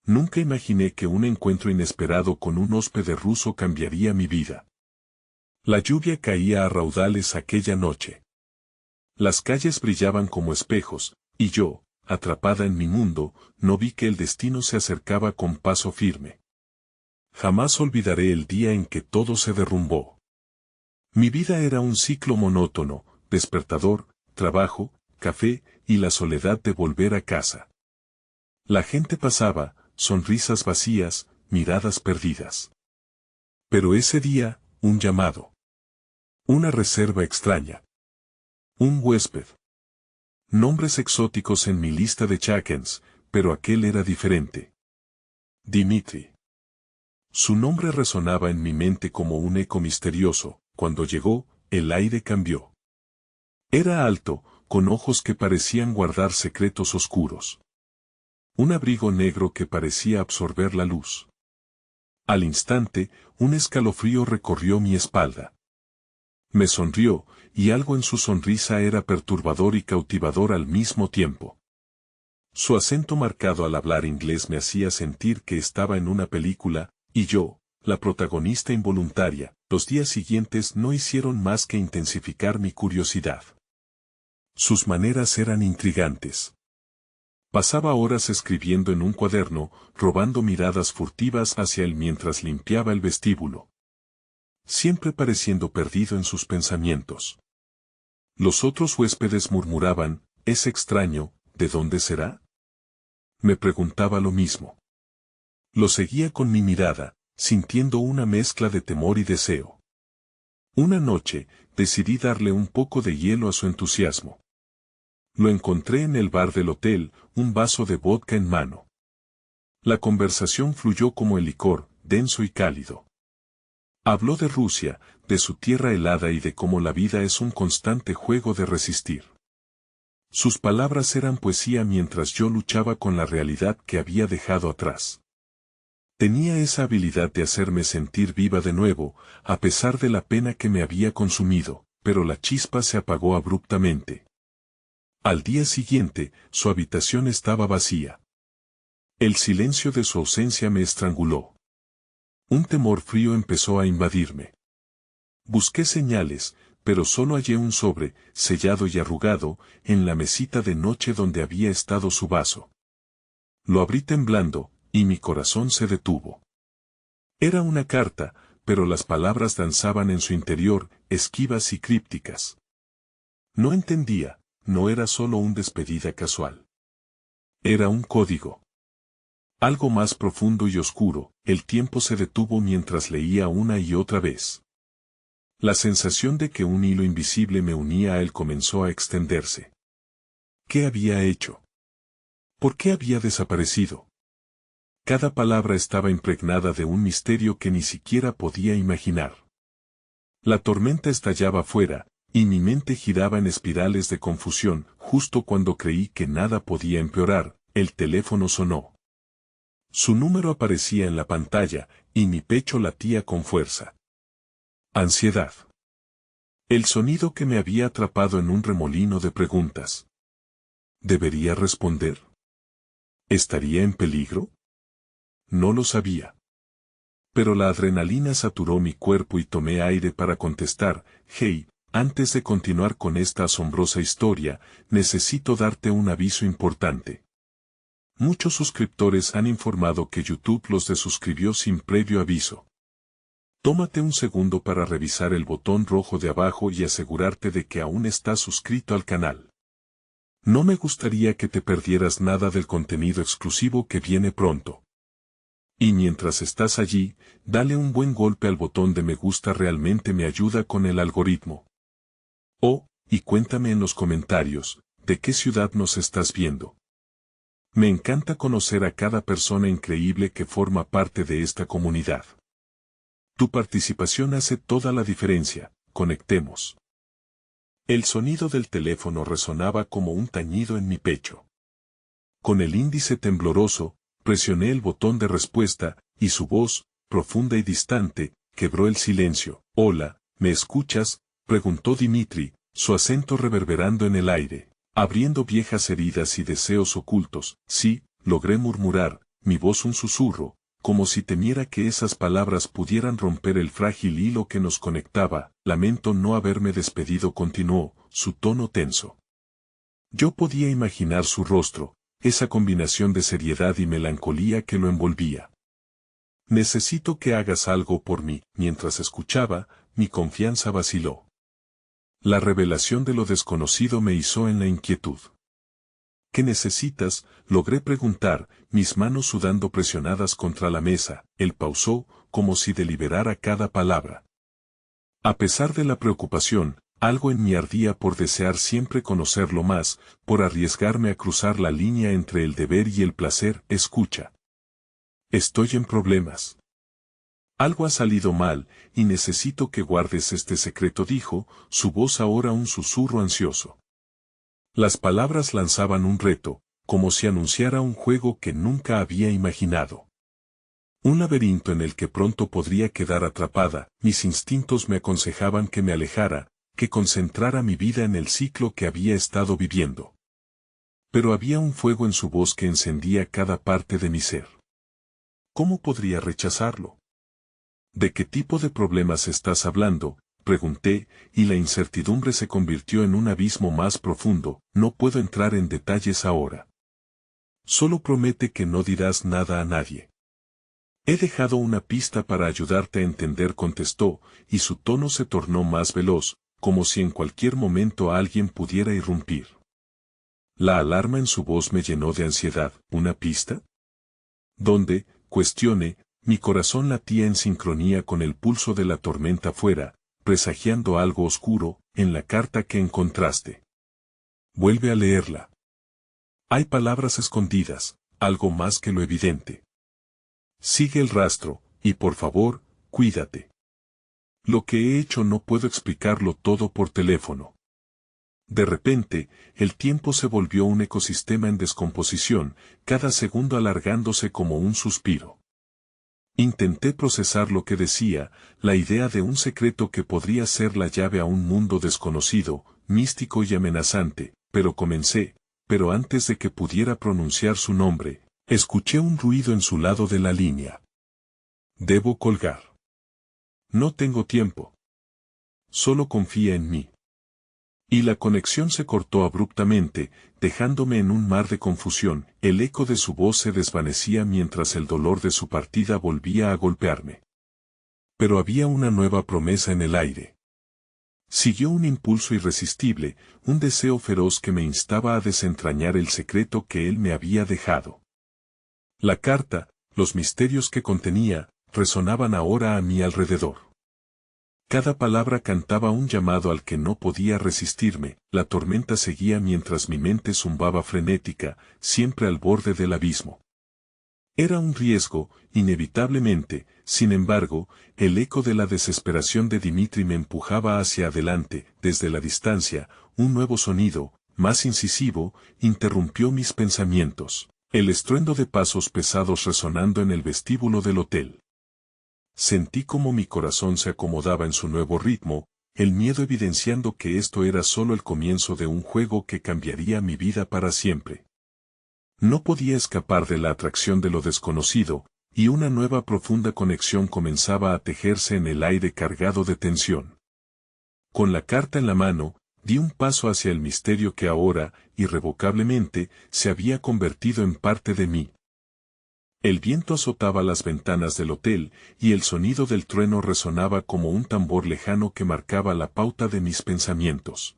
Nunca imaginé que un encuentro inesperado con un hóspede ruso cambiaría mi vida. La lluvia caía a raudales aquella noche. Las calles brillaban como espejos, y yo, atrapada en mi mundo, no vi que el destino se acercaba con paso firme. Jamás olvidaré el día en que todo se derrumbó. Mi vida era un ciclo monótono, despertador, trabajo, café y la soledad de volver a casa. La gente pasaba, sonrisas vacías, miradas perdidas. Pero ese día, un llamado. Una reserva extraña. Un huésped. Nombres exóticos en mi lista de check-ins, pero aquel era diferente. Dimitri. Su nombre resonaba en mi mente como un eco misterioso. Cuando llegó, el aire cambió. Era alto, con ojos que parecían guardar secretos oscuros. Un abrigo negro que parecía absorber la luz. Al instante, un escalofrío recorrió mi espalda. Me sonrió, y algo en su sonrisa era perturbador y cautivador al mismo tiempo. Su acento marcado al hablar inglés me hacía sentir que estaba en una película, y yo, la protagonista involuntaria. Los días siguientes no hicieron más que intensificar mi curiosidad. Sus maneras eran intrigantes. Pasaba horas escribiendo en un cuaderno, robando miradas furtivas hacia él mientras limpiaba el vestíbulo. Siempre pareciendo perdido en sus pensamientos. Los otros huéspedes murmuraban, «Es extraño, ¿de dónde será?». Me preguntaba lo mismo. Lo seguía con mi mirada, sintiendo una mezcla de temor y deseo. Una noche, decidí darle un poco de hielo a su entusiasmo. Lo encontré en el bar del hotel, un vaso de vodka en mano. La conversación fluyó como el licor, denso y cálido. Habló de Rusia, de su tierra helada y de cómo la vida es un constante juego de resistir. Sus palabras eran poesía mientras yo luchaba con la realidad que había dejado atrás. Tenía esa habilidad de hacerme sentir viva de nuevo, a pesar de la pena que me había consumido, pero la chispa se apagó abruptamente. Al día siguiente, su habitación estaba vacía. El silencio de su ausencia me estranguló. Un temor frío empezó a invadirme. Busqué señales, pero solo hallé un sobre, sellado y arrugado, en la mesita de noche donde había estado su vaso. Lo abrí temblando, y mi corazón se detuvo. Era una carta, pero las palabras danzaban en su interior, esquivas y crípticas. No entendía, no era solo un despedida casual. Era un código. Algo más profundo y oscuro. El tiempo se detuvo mientras leía una y otra vez. La sensación de que un hilo invisible me unía a él comenzó a extenderse. ¿Qué había hecho? ¿Por qué había desaparecido? Cada palabra estaba impregnada de un misterio que ni siquiera podía imaginar. La tormenta estallaba afuera, y mi mente giraba en espirales de confusión. Justo cuando creí que nada podía empeorar, el teléfono sonó. Su número aparecía en la pantalla, y mi pecho latía con fuerza. Ansiedad. El sonido que me había atrapado en un remolino de preguntas. ¿Debería responder? ¿Estaría en peligro? No lo sabía. Pero la adrenalina saturó mi cuerpo y tomé aire para contestar. Hey, antes de continuar con esta asombrosa historia, necesito darte un aviso importante. Muchos suscriptores han informado que YouTube los desuscribió sin previo aviso. Tómate un segundo para revisar el botón rojo de abajo y asegurarte de que aún estás suscrito al canal. No me gustaría que te perdieras nada del contenido exclusivo que viene pronto. Y mientras estás allí, dale un buen golpe al botón de me gusta, realmente me ayuda con el algoritmo. Oh, y cuéntame en los comentarios, ¿de qué ciudad nos estás viendo? Me encanta conocer a cada persona increíble que forma parte de esta comunidad. Tu participación hace toda la diferencia. Conectemos. El sonido del teléfono resonaba como un tañido en mi pecho. Con el índice tembloroso, presioné el botón de respuesta, y su voz, profunda y distante, quebró el silencio. «Hola, ¿me escuchas?», preguntó Dimitri, su acento reverberando en el aire, abriendo viejas heridas y deseos ocultos. «Sí», logré murmurar, mi voz un susurro, como si temiera que esas palabras pudieran romper el frágil hilo que nos conectaba. Lamento no haberme despedido, continuó, su tono tenso. Yo podía imaginar su rostro, esa combinación de seriedad y melancolía que lo envolvía. Necesito que hagas algo por mí. Mientras escuchaba, mi confianza vaciló. La revelación de lo desconocido me hizo en la inquietud. ¿Qué necesitas?, logré preguntar, mis manos sudando presionadas contra la mesa. Él pausó, como si deliberara cada palabra. A pesar de la preocupación, algo en mí ardía por desear siempre conocerlo más, por arriesgarme a cruzar la línea entre el deber y el placer. Escucha. Estoy en problemas. Algo ha salido mal, y necesito que guardes este secreto, dijo, su voz ahora un susurro ansioso. Las palabras lanzaban un reto, como si anunciara un juego que nunca había imaginado. Un laberinto en el que pronto podría quedar atrapada. Mis instintos me aconsejaban que me alejara, que concentrara mi vida en el ciclo que había estado viviendo. Pero había un fuego en su voz que encendía cada parte de mi ser. ¿Cómo podría rechazarlo? ¿De qué tipo de problemas estás hablando?, pregunté, y la incertidumbre se convirtió en un abismo más profundo. No puedo entrar en detalles ahora. Solo promete que no dirás nada a nadie. He dejado una pista para ayudarte a entender, contestó, y su tono se tornó más veloz, como si en cualquier momento alguien pudiera irrumpir. La alarma en su voz me llenó de ansiedad. ¿Una pista? ¿Dónde?, cuestioné, mi corazón latía en sincronía con el pulso de la tormenta fuera, presagiando algo oscuro. En la carta que encontraste. Vuelve a leerla. Hay palabras escondidas, algo más que lo evidente. Sigue el rastro, y por favor, cuídate. Lo que he hecho no puedo explicarlo todo por teléfono. De repente, el tiempo se volvió un ecosistema en descomposición, cada segundo alargándose como un suspiro. Intenté procesar lo que decía, la idea de un secreto que podría ser la llave a un mundo desconocido, místico y amenazante, pero antes de que pudiera pronunciar su nombre, escuché un ruido en su lado de la línea. Debo colgar. No tengo tiempo. Solo confía en mí. Y la conexión se cortó abruptamente, dejándome en un mar de confusión. El eco de su voz se desvanecía mientras el dolor de su partida volvía a golpearme. Pero había una nueva promesa en el aire. Siguió un impulso irresistible, un deseo feroz que me instaba a desentrañar el secreto que él me había dejado. La carta, los misterios que contenía, resonaban ahora a mi alrededor. Cada palabra cantaba un llamado al que no podía resistirme. La tormenta seguía mientras mi mente zumbaba frenética, siempre al borde del abismo. Era un riesgo, inevitablemente. Sin embargo, el eco de la desesperación de Dimitri me empujaba hacia adelante. Desde la distancia, un nuevo sonido, más incisivo, interrumpió mis pensamientos. El estruendo de pasos pesados resonando en el vestíbulo del hotel. Sentí como mi corazón se acomodaba en su nuevo ritmo, el miedo evidenciando que esto era solo el comienzo de un juego que cambiaría mi vida para siempre. No podía escapar de la atracción de lo desconocido, y una nueva profunda conexión comenzaba a tejerse en el aire cargado de tensión. Con la carta en la mano, di un paso hacia el misterio que ahora, irrevocablemente, se había convertido en parte de mí. El viento azotaba las ventanas del hotel, y el sonido del trueno resonaba como un tambor lejano que marcaba la pauta de mis pensamientos.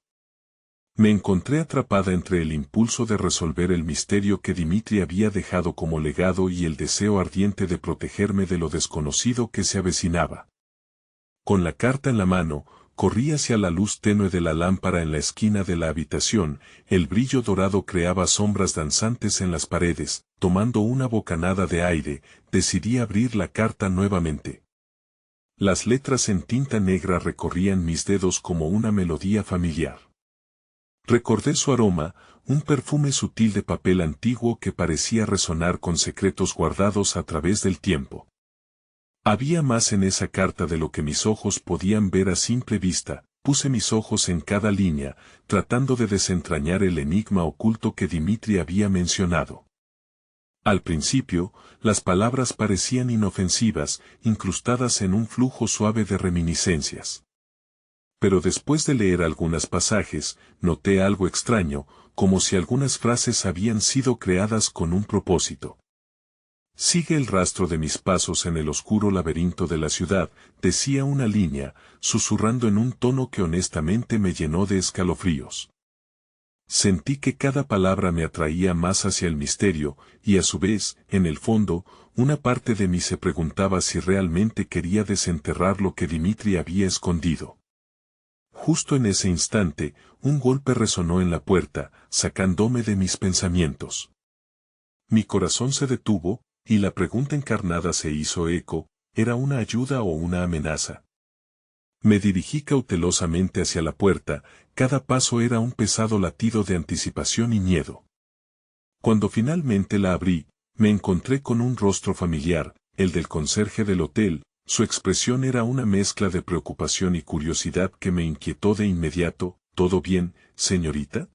Me encontré atrapada entre el impulso de resolver el misterio que Dimitri había dejado como legado y el deseo ardiente de protegerme de lo desconocido que se avecinaba. Con la carta en la mano, corrí hacia la luz tenue de la lámpara en la esquina de la habitación. El brillo dorado creaba sombras danzantes en las paredes. Tomando una bocanada de aire, decidí abrir la carta nuevamente. Las letras en tinta negra recorrían mis dedos como una melodía familiar. Recordé su aroma, un perfume sutil de papel antiguo que parecía resonar con secretos guardados a través del tiempo. Había más en esa carta de lo que mis ojos podían ver a simple vista. Puse mis ojos en cada línea, tratando de desentrañar el enigma oculto que Dimitri había mencionado. Al principio, las palabras parecían inofensivas, incrustadas en un flujo suave de reminiscencias. Pero después de leer algunos pasajes, noté algo extraño, como si algunas frases habían sido creadas con un propósito. Sigue el rastro de mis pasos en el oscuro laberinto de la ciudad, decía una línea, susurrando en un tono que honestamente me llenó de escalofríos. Sentí que cada palabra me atraía más hacia el misterio, y a su vez, en el fondo, una parte de mí se preguntaba si realmente quería desenterrar lo que Dimitri había escondido. Justo en ese instante, un golpe resonó en la puerta, sacándome de mis pensamientos. Mi corazón se detuvo, y la pregunta encarnada se hizo eco, ¿era una ayuda o una amenaza? Me dirigí cautelosamente hacia la puerta, cada paso era un pesado latido de anticipación y miedo. Cuando finalmente la abrí, me encontré con un rostro familiar, el del conserje del hotel. Su expresión era una mezcla de preocupación y curiosidad que me inquietó de inmediato. ¿Todo bien, señorita?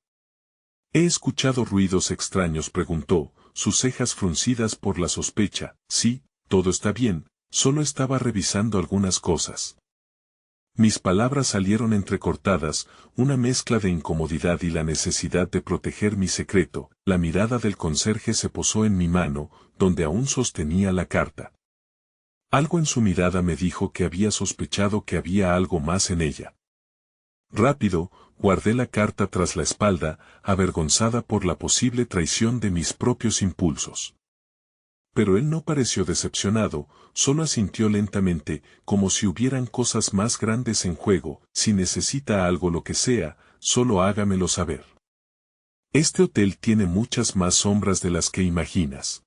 He escuchado ruidos extraños, preguntó, sus cejas fruncidas por la sospecha. Sí, todo está bien, solo estaba revisando algunas cosas. Mis palabras salieron entrecortadas, una mezcla de incomodidad y la necesidad de proteger mi secreto. La mirada del conserje se posó en mi mano, donde aún sostenía la carta. Algo en su mirada me dijo que había sospechado que había algo más en ella. Rápido, guardé la carta tras la espalda, avergonzada por la posible traición de mis propios impulsos. Pero él no pareció decepcionado, solo asintió lentamente, como si hubieran cosas más grandes en juego. Si necesita algo, lo que sea, solo hágamelo saber. Este hotel tiene muchas más sombras de las que imaginas.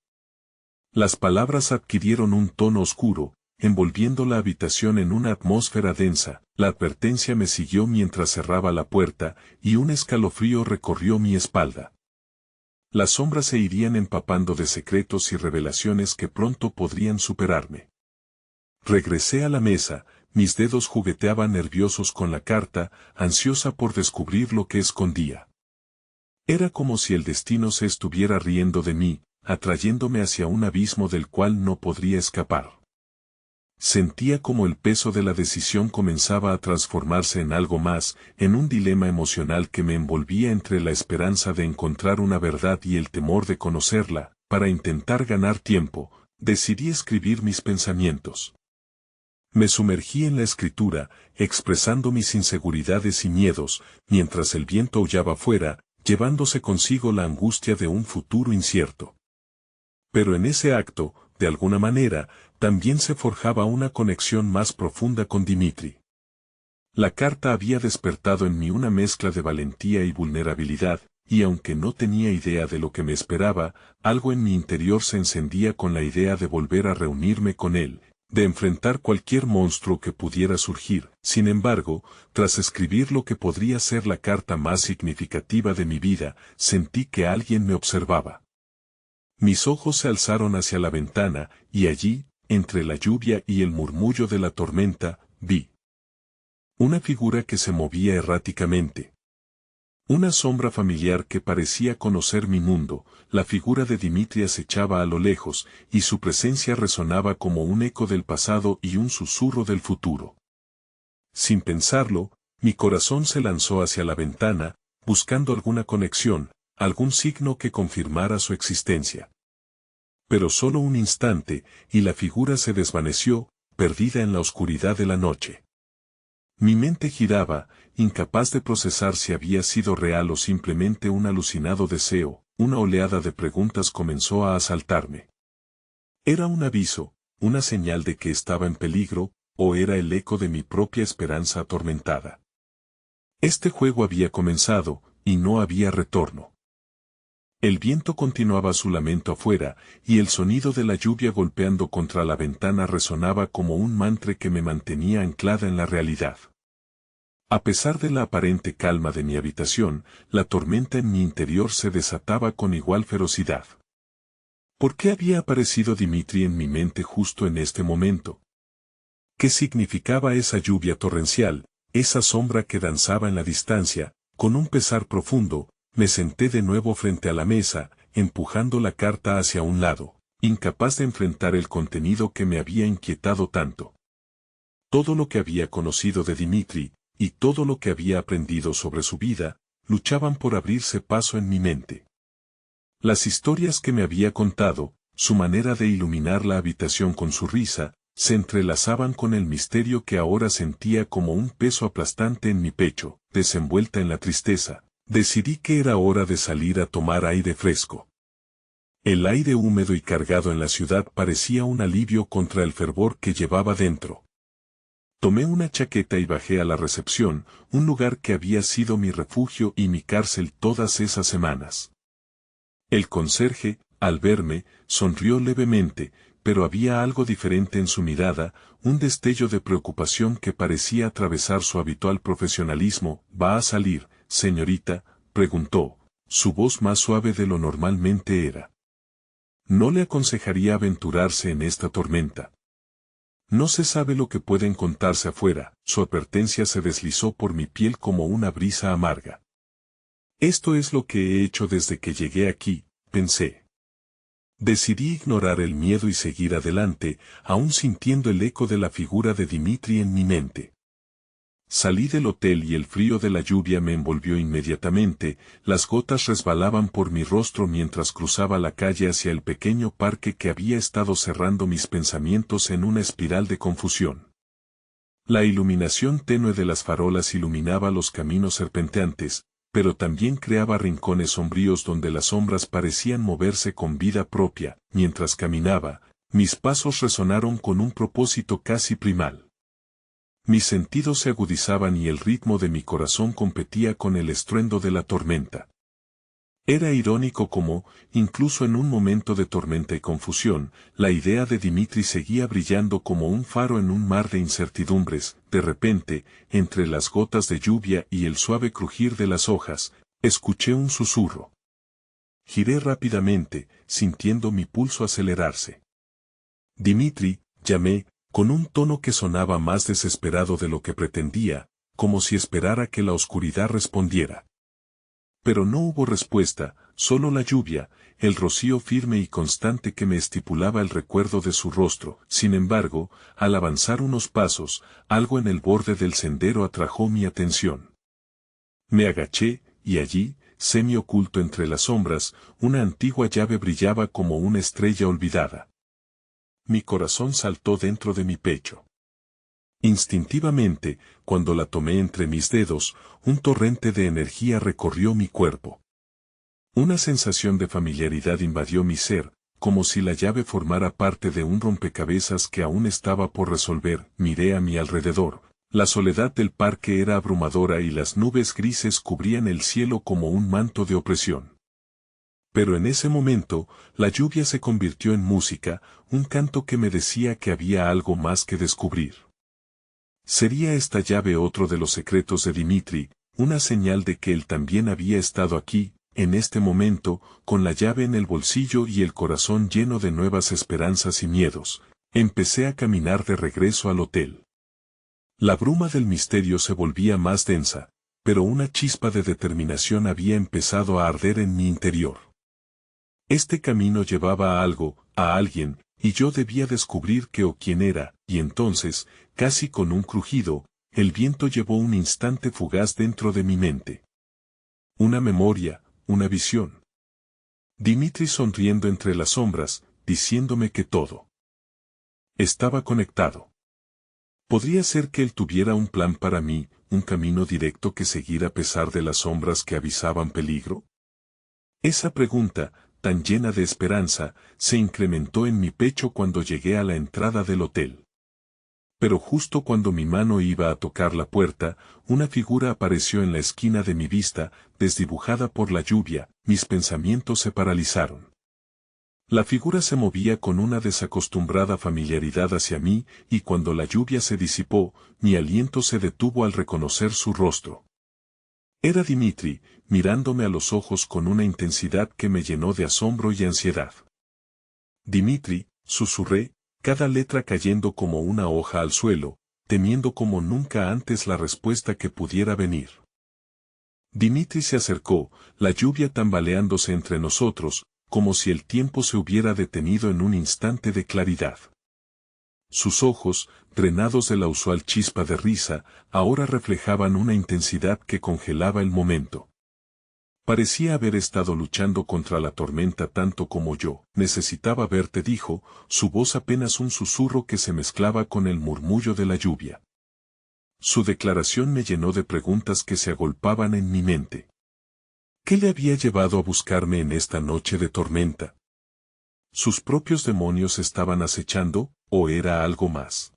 Las palabras adquirieron un tono oscuro, envolviendo la habitación en una atmósfera densa. La advertencia me siguió mientras cerraba la puerta, y un escalofrío recorrió mi espalda. Las sombras se irían empapando de secretos y revelaciones que pronto podrían superarme. Regresé a la mesa, mis dedos jugueteaban nerviosos con la carta, ansiosa por descubrir lo que escondía. Era como si el destino se estuviera riendo de mí, atrayéndome hacia un abismo del cual no podría escapar. Sentía como el peso de la decisión comenzaba a transformarse en algo más, en un dilema emocional que me envolvía entre la esperanza de encontrar una verdad y el temor de conocerla. Para intentar ganar tiempo, decidí escribir mis pensamientos. Me sumergí en la escritura, expresando mis inseguridades y miedos, mientras el viento aullaba fuera, llevándose consigo la angustia de un futuro incierto. Pero en ese acto, de alguna manera, también se forjaba una conexión más profunda con Dimitri. La carta había despertado en mí una mezcla de valentía y vulnerabilidad, y aunque no tenía idea de lo que me esperaba, algo en mi interior se encendía con la idea de volver a reunirme con él, de enfrentar cualquier monstruo que pudiera surgir. Sin embargo, tras escribir lo que podría ser la carta más significativa de mi vida, sentí que alguien me observaba. Mis ojos se alzaron hacia la ventana, y allí, entre la lluvia y el murmullo de la tormenta, vi una figura que se movía erráticamente. Una sombra familiar que parecía conocer mi mundo. La figura de Dimitri acechaba a lo lejos, y su presencia resonaba como un eco del pasado y un susurro del futuro. Sin pensarlo, mi corazón se lanzó hacia la ventana, buscando alguna conexión, algún signo que confirmara su existencia. Pero solo un instante, y la figura se desvaneció, perdida en la oscuridad de la noche. Mi mente giraba, incapaz de procesar si había sido real o simplemente un alucinado deseo. Una oleada de preguntas comenzó a asaltarme. ¿Era un aviso, una señal de que estaba en peligro, o era el eco de mi propia esperanza atormentada? Este juego había comenzado, y no había retorno. El viento continuaba su lamento afuera, y el sonido de la lluvia golpeando contra la ventana resonaba como un mantra que me mantenía anclada en la realidad. A pesar de la aparente calma de mi habitación, la tormenta en mi interior se desataba con igual ferocidad. ¿Por qué había aparecido Dimitri en mi mente justo en este momento? ¿Qué significaba esa lluvia torrencial, esa sombra que danzaba en la distancia? Con un pesar profundo, me senté de nuevo frente a la mesa, empujando la carta hacia un lado, incapaz de enfrentar el contenido que me había inquietado tanto. Todo lo que había conocido de Dimitri, y todo lo que había aprendido sobre su vida, luchaban por abrirse paso en mi mente. Las historias que me había contado, su manera de iluminar la habitación con su risa, se entrelazaban con el misterio que ahora sentía como un peso aplastante en mi pecho, desenvuelta en la tristeza. Decidí que era hora de salir a tomar aire fresco. El aire húmedo y cargado en la ciudad parecía un alivio contra el fervor que llevaba dentro. Tomé una chaqueta y bajé a la recepción, un lugar que había sido mi refugio y mi cárcel todas esas semanas. El conserje, al verme, sonrió levemente, pero había algo diferente en su mirada, un destello de preocupación que parecía atravesar su habitual profesionalismo. ¿Va a salir, señorita?, preguntó, su voz más suave de lo normalmente era. No le aconsejaría aventurarse en esta tormenta. No se sabe lo que puede encontrarse afuera. Su advertencia se deslizó por mi piel como una brisa amarga. Esto es lo que he hecho desde que llegué aquí, pensé. Decidí ignorar el miedo y seguir adelante, aún sintiendo el eco de la figura de Dimitri en mi mente. Salí del hotel y el frío de la lluvia me envolvió inmediatamente, las gotas resbalaban por mi rostro mientras cruzaba la calle hacia el pequeño parque que había estado cerrando mis pensamientos en una espiral de confusión. La iluminación tenue de las farolas iluminaba los caminos serpenteantes, pero también creaba rincones sombríos donde las sombras parecían moverse con vida propia. Mientras caminaba, mis pasos resonaron con un propósito casi primal. Mis sentidos se agudizaban y el ritmo de mi corazón competía con el estruendo de la tormenta. Era irónico cómo, incluso en un momento de tormenta y confusión, la idea de Dimitri seguía brillando como un faro en un mar de incertidumbres. De repente, entre las gotas de lluvia y el suave crujir de las hojas, escuché un susurro. Giré rápidamente, sintiendo mi pulso acelerarse. Dimitri, llamé, con un tono que sonaba más desesperado de lo que pretendía, como si esperara que la oscuridad respondiera. Pero no hubo respuesta, solo la lluvia, el rocío firme y constante que me estipulaba el recuerdo de su rostro. Sin embargo, al avanzar unos pasos, algo en el borde del sendero atrajo mi atención. Me agaché, y allí, semi oculto entre las sombras, una antigua llave brillaba como una estrella olvidada. Mi corazón saltó dentro de mi pecho. Instintivamente, cuando la tomé entre mis dedos, un torrente de energía recorrió mi cuerpo. Una sensación de familiaridad invadió mi ser, como si la llave formara parte de un rompecabezas que aún estaba por resolver. Miré a mi alrededor. La soledad del parque era abrumadora y las nubes grises cubrían el cielo como un manto de opresión. Pero en ese momento, la lluvia se convirtió en música, un canto que me decía que había algo más que descubrir. ¿Sería esta llave otro de los secretos de Dimitri, una señal de que él también había estado aquí, en este momento, con la llave en el bolsillo y el corazón lleno de nuevas esperanzas y miedos? Empecé a caminar de regreso al hotel. La bruma del misterio se volvía más densa, pero una chispa de determinación había empezado a arder en mi interior. Este camino llevaba a algo, a alguien, y yo debía descubrir qué o quién era, y entonces, casi con un crujido, el viento llevó un instante fugaz dentro de mi mente. Una memoria, una visión. Dimitri sonriendo entre las sombras, diciéndome que todo estaba conectado. ¿Podría ser que él tuviera un plan para mí, un camino directo que seguir a pesar de las sombras que avisaban peligro? Esa pregunta, tan llena de esperanza, se incrementó en mi pecho cuando llegué a la entrada del hotel. Pero justo cuando mi mano iba a tocar la puerta, una figura apareció en la esquina de mi vista, desdibujada por la lluvia. Mis pensamientos se paralizaron. La figura se movía con una desacostumbrada familiaridad hacia mí, y cuando la lluvia se disipó, mi aliento se detuvo al reconocer su rostro. Era Dimitri, mirándome a los ojos con una intensidad que me llenó de asombro y ansiedad. Dimitri, susurré, cada letra cayendo como una hoja al suelo, temiendo como nunca antes la respuesta que pudiera venir. Dimitri se acercó, la lluvia tambaleándose entre nosotros, como si el tiempo se hubiera detenido en un instante de claridad. Sus ojos, drenados de la usual chispa de risa, ahora reflejaban una intensidad que congelaba el momento. Parecía haber estado luchando contra la tormenta tanto como yo. Necesitaba verte, dijo, su voz apenas un susurro que se mezclaba con el murmullo de la lluvia. Su declaración me llenó de preguntas que se agolpaban en mi mente. ¿Qué le había llevado a buscarme en esta noche de tormenta? ¿Sus propios demonios estaban acechando, o era algo más?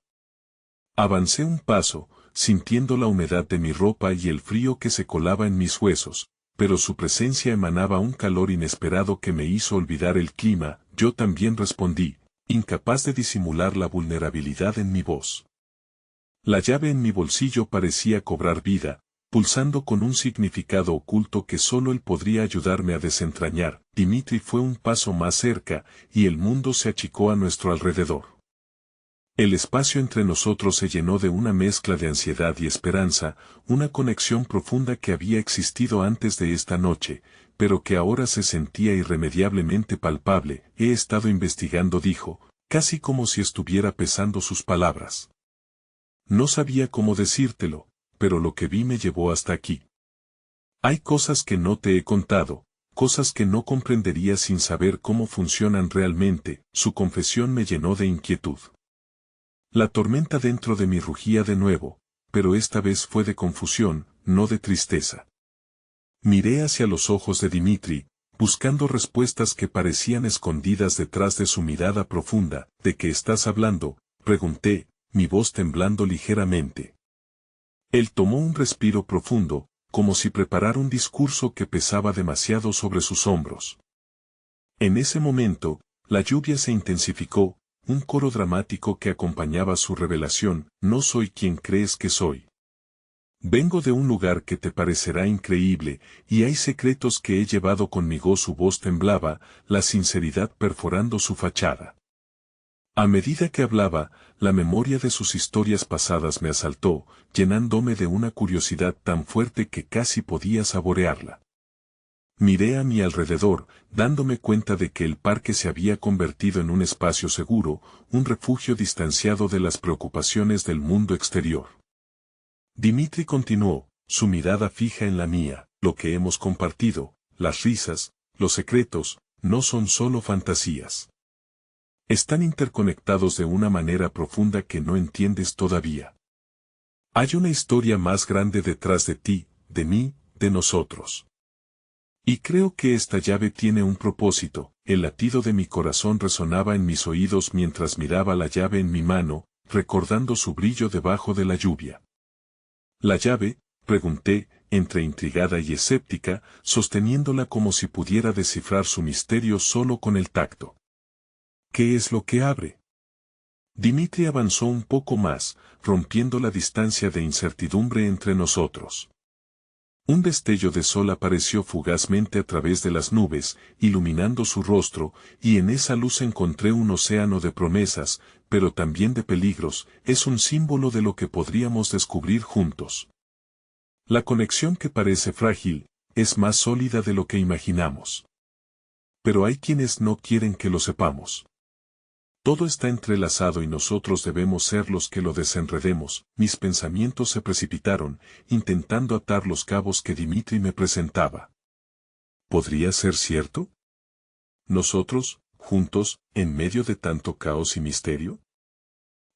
Avancé un paso, sintiendo la humedad de mi ropa y el frío que se colaba en mis huesos, pero su presencia emanaba un calor inesperado que me hizo olvidar el clima. Yo también respondí, incapaz de disimular la vulnerabilidad en mi voz. La llave en mi bolsillo parecía cobrar vida, pulsando con un significado oculto que solo él podría ayudarme a desentrañar. Dimitri fue un paso más cerca, y el mundo se achicó a nuestro alrededor. El espacio entre nosotros se llenó de una mezcla de ansiedad y esperanza, una conexión profunda que había existido antes de esta noche, pero que ahora se sentía irremediablemente palpable. He estado investigando, dijo, casi como si estuviera pesando sus palabras. No sabía cómo decírtelo, pero lo que vi me llevó hasta aquí. Hay cosas que no te he contado, cosas que no comprenderías sin saber cómo funcionan realmente. Su confesión me llenó de inquietud. La tormenta dentro de mí rugía de nuevo, pero esta vez fue de confusión, no de tristeza. Miré hacia los ojos de Dimitri, buscando respuestas que parecían escondidas detrás de su mirada profunda. ¿De qué estás hablando?, pregunté, mi voz temblando ligeramente. Él tomó un respiro profundo, como si preparara un discurso que pesaba demasiado sobre sus hombros. En ese momento, la lluvia se intensificó, un coro dramático que acompañaba su revelación. No soy quien crees que soy. Vengo de un lugar que te parecerá increíble, y hay secretos que he llevado conmigo. Su voz temblaba, la sinceridad perforando su fachada. A medida que hablaba, la memoria de sus historias pasadas me asaltó, llenándome de una curiosidad tan fuerte que casi podía saborearla. Miré a mi alrededor, dándome cuenta de que el parque se había convertido en un espacio seguro, un refugio distanciado de las preocupaciones del mundo exterior. Dimitri continuó, su mirada fija en la mía. Lo que hemos compartido, las risas, los secretos, no son solo fantasías. Están interconectados de una manera profunda que no entiendes todavía. Hay una historia más grande detrás de ti, de mí, de nosotros. Y creo que esta llave tiene un propósito. El latido de mi corazón resonaba en mis oídos mientras miraba la llave en mi mano, recordando su brillo debajo de la lluvia. ¿La llave?, pregunté, entre intrigada y escéptica, sosteniéndola como si pudiera descifrar su misterio solo con el tacto. ¿Qué es lo que abre? Dimitri avanzó un poco más, rompiendo la distancia de incertidumbre entre nosotros. Un destello de sol apareció fugazmente a través de las nubes, iluminando su rostro, y en esa luz encontré un océano de promesas, pero también de peligros. Es un símbolo de lo que podríamos descubrir juntos. La conexión, que parece frágil, es más sólida de lo que imaginamos. Pero hay quienes no quieren que lo sepamos. Todo está entrelazado y nosotros debemos ser los que lo desenredemos. Mis pensamientos se precipitaron, intentando atar los cabos que Dimitri me presentaba. ¿Podría ser cierto? ¿Nosotros, juntos, en medio de tanto caos y misterio?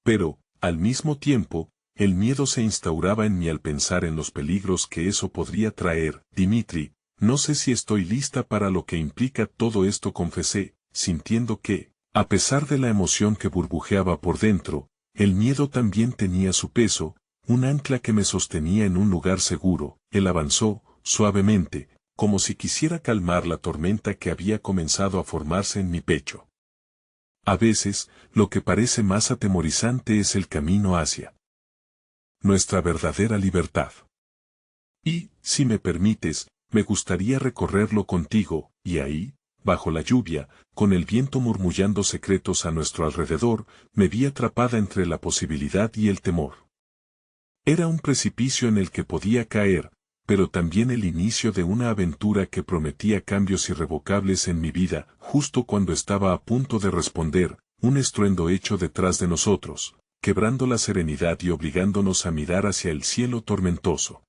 Pero, al mismo tiempo, el miedo se instauraba en mí al pensar en los peligros que eso podría traer. Dimitri, no sé si estoy lista para lo que implica todo esto, confesé, sintiendo que, a pesar de la emoción que burbujeaba por dentro, el miedo también tenía su peso, un ancla que me sostenía en un lugar seguro. Él avanzó, suavemente, como si quisiera calmar la tormenta que había comenzado a formarse en mi pecho. A veces, lo que parece más atemorizante es el camino hacia nuestra verdadera libertad. Y, si me permites, me gustaría recorrerlo contigo. Y ahí, bajo la lluvia, con el viento murmullando secretos a nuestro alrededor, me vi atrapada entre la posibilidad y el temor. Era un precipicio en el que podía caer, pero también el inicio de una aventura que prometía cambios irrevocables en mi vida. Justo cuando estaba a punto de responder, un estruendo hecho detrás de nosotros, quebrando la serenidad y obligándonos a mirar hacia el cielo tormentoso.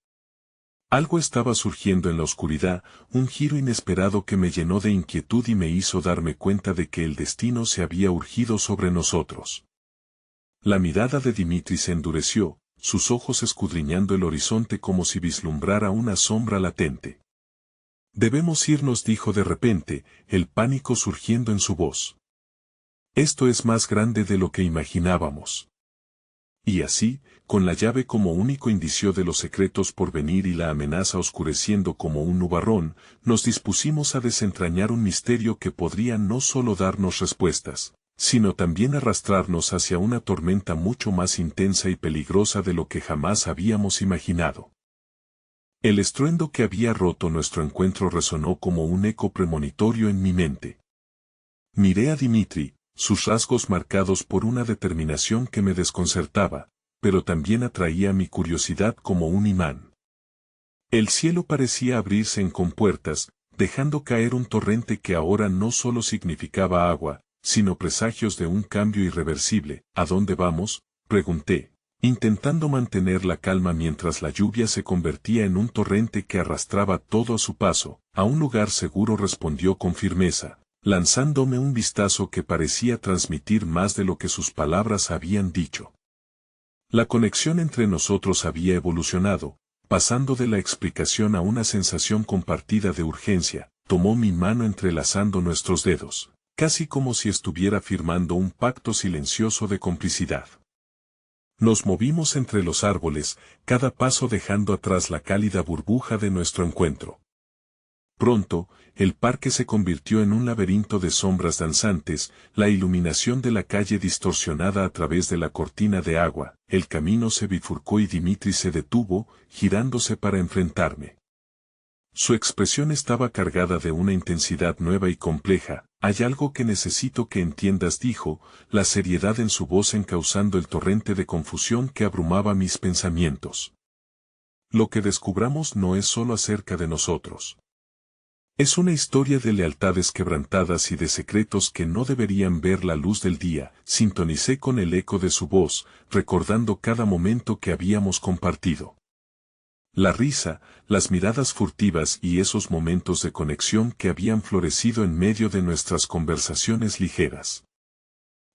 Algo estaba surgiendo en la oscuridad, un giro inesperado que me llenó de inquietud y me hizo darme cuenta de que el destino se había urgido sobre nosotros. La mirada de Dimitri se endureció, sus ojos escudriñando el horizonte como si vislumbrara una sombra latente. Debemos irnos, dijo de repente, el pánico surgiendo en su voz. Esto es más grande de lo que imaginábamos. Y así, con la llave como único indicio de los secretos por venir y la amenaza oscureciendo como un nubarrón, nos dispusimos a desentrañar un misterio que podría no solo darnos respuestas, sino también arrastrarnos hacia una tormenta mucho más intensa y peligrosa de lo que jamás habíamos imaginado. El estruendo que había roto nuestro encuentro resonó como un eco premonitorio en mi mente. Miré a Dimitri, sus rasgos marcados por una determinación que me desconcertaba, pero también atraía mi curiosidad como un imán. El cielo parecía abrirse en compuertas, dejando caer un torrente que ahora no solo significaba agua, sino presagios de un cambio irreversible. ¿A dónde vamos?, pregunté, intentando mantener la calma mientras la lluvia se convertía en un torrente que arrastraba todo a su paso. A un lugar seguro, respondió con firmeza, lanzándome un vistazo que parecía transmitir más de lo que sus palabras habían dicho. La conexión entre nosotros había evolucionado, pasando de la explicación a una sensación compartida de urgencia. Tomó mi mano entrelazando nuestros dedos, casi como si estuviera firmando un pacto silencioso de complicidad. Nos movimos entre los árboles, cada paso dejando atrás la cálida burbuja de nuestro encuentro. Pronto, el parque se convirtió en un laberinto de sombras danzantes, la iluminación de la calle distorsionada a través de la cortina de agua. El camino se bifurcó y Dimitri se detuvo, girándose para enfrentarme. Su expresión estaba cargada de una intensidad nueva y compleja. Hay algo que necesito que entiendas, dijo, la seriedad en su voz encauzando el torrente de confusión que abrumaba mis pensamientos. Lo que descubramos no es solo acerca de nosotros. Es una historia de lealtades quebrantadas y de secretos que no deberían ver la luz del día. Sintonicé con el eco de su voz, recordando cada momento que habíamos compartido. La risa, las miradas furtivas y esos momentos de conexión que habían florecido en medio de nuestras conversaciones ligeras.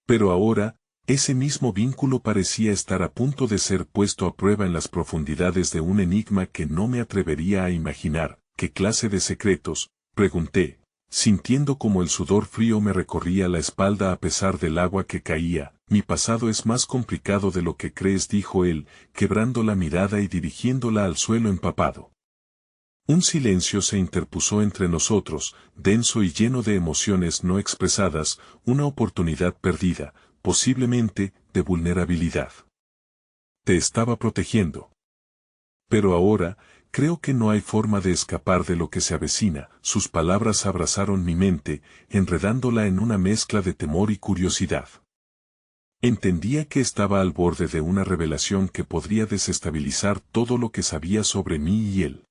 Pero ahora, ese mismo vínculo parecía estar a punto de ser puesto a prueba en las profundidades de un enigma que no me atrevería a imaginar. ¿Qué clase de secretos?, pregunté, sintiendo como el sudor frío me recorría la espalda a pesar del agua que caía. Mi pasado es más complicado de lo que crees, dijo él, quebrando la mirada y dirigiéndola al suelo empapado. Un silencio se interpuso entre nosotros, denso y lleno de emociones no expresadas, una oportunidad perdida, posiblemente, de vulnerabilidad. Te estaba protegiendo. Pero ahora, creo que no hay forma de escapar de lo que se avecina. Sus palabras abrazaron mi mente, enredándola en una mezcla de temor y curiosidad. Entendía que estaba al borde de una revelación que podría desestabilizar todo lo que sabía sobre mí y él.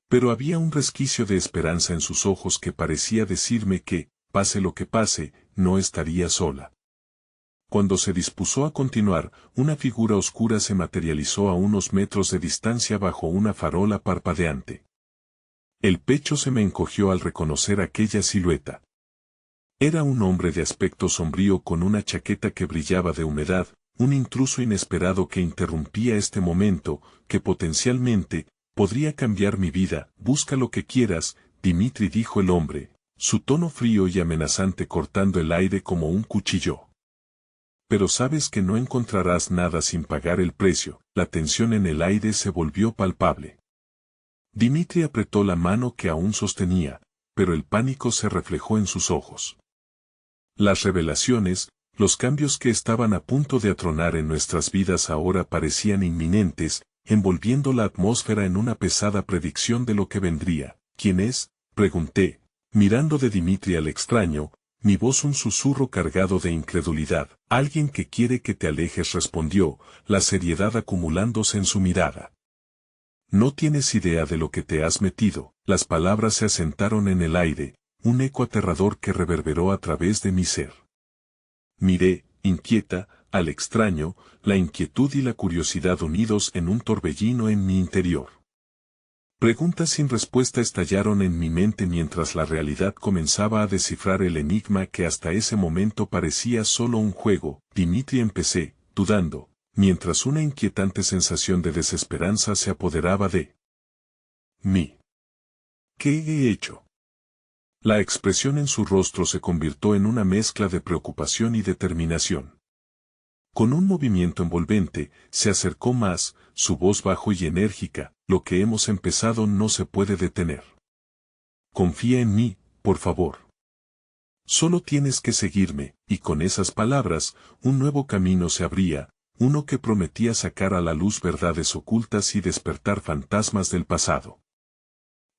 Pero había un resquicio de esperanza en sus ojos que parecía decirme que, pase lo que pase, no estaría sola. Cuando se dispuso a continuar, una figura oscura se materializó a unos metros de distancia bajo una farola parpadeante. El pecho se me encogió al reconocer aquella silueta. Era un hombre de aspecto sombrío con una chaqueta que brillaba de humedad, un intruso inesperado que interrumpía este momento, que potencialmente podría cambiar mi vida. Busca lo que quieras, Dimitri, dijo el hombre, su tono frío y amenazante cortando el aire como un cuchillo. Pero sabes que no encontrarás nada sin pagar el precio. La tensión en el aire se volvió palpable. Dimitri apretó la mano que aún sostenía, pero el pánico se reflejó en sus ojos. Las revelaciones, los cambios que estaban a punto de atronar en nuestras vidas ahora parecían inminentes, envolviendo la atmósfera en una pesada predicción de lo que vendría. ¿Quién es?, pregunté, mirando de Dimitri al extraño, mi voz un susurro cargado de incredulidad. Alguien que quiere que te alejes, respondió, la seriedad acumulándose en su mirada. No tienes idea de lo que te has metido. Las palabras se asentaron en el aire, un eco aterrador que reverberó a través de mi ser. Miré, inquieta, al extraño, la inquietud y la curiosidad unidos en un torbellino en mi interior. Preguntas sin respuesta estallaron en mi mente mientras la realidad comenzaba a descifrar el enigma que hasta ese momento parecía solo un juego. Dimitri, empecé, dudando, mientras una inquietante sensación de desesperanza se apoderaba de mí. ¿Qué he hecho? La expresión en su rostro se convirtió en una mezcla de preocupación y determinación. Con un movimiento envolvente, se acercó más, su voz bajo y enérgica: lo que hemos empezado no se puede detener. Confía en mí, por favor. Solo tienes que seguirme, y con esas palabras, un nuevo camino se abría, uno que prometía sacar a la luz verdades ocultas y despertar fantasmas del pasado.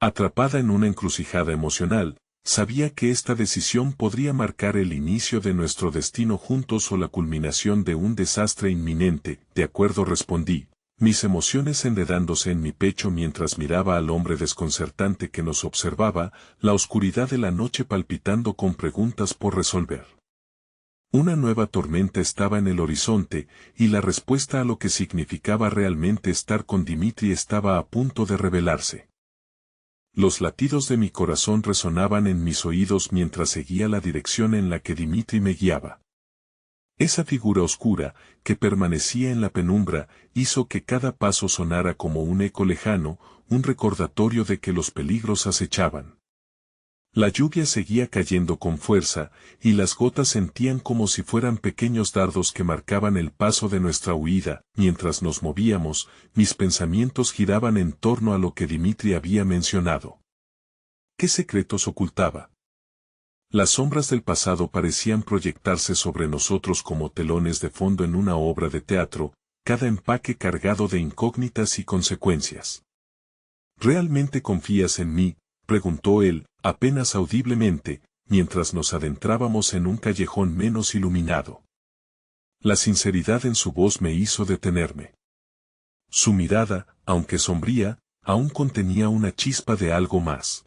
Atrapada en una encrucijada emocional, sabía que esta decisión podría marcar el inicio de nuestro destino juntos o la culminación de un desastre inminente. De acuerdo, respondí, mis emociones enredándose en mi pecho mientras miraba al hombre desconcertante que nos observaba, la oscuridad de la noche palpitando con preguntas por resolver. Una nueva tormenta estaba en el horizonte, y la respuesta a lo que significaba realmente estar con Dimitri estaba a punto de revelarse. Los latidos de mi corazón resonaban en mis oídos mientras seguía la dirección en la que Dimitri me guiaba. Esa figura oscura, que permanecía en la penumbra, hizo que cada paso sonara como un eco lejano, un recordatorio de que los peligros acechaban. La lluvia seguía cayendo con fuerza, y las gotas sentían como si fueran pequeños dardos que marcaban el paso de nuestra huida. Mientras nos movíamos, mis pensamientos giraban en torno a lo que Dimitri había mencionado. ¿Qué secretos ocultaba? Las sombras del pasado parecían proyectarse sobre nosotros como telones de fondo en una obra de teatro, cada empaque cargado de incógnitas y consecuencias. ¿Realmente confías en mí?, preguntó él, apenas audiblemente, mientras nos adentrábamos en un callejón menos iluminado. La sinceridad en su voz me hizo detenerme. Su mirada, aunque sombría, aún contenía una chispa de algo más.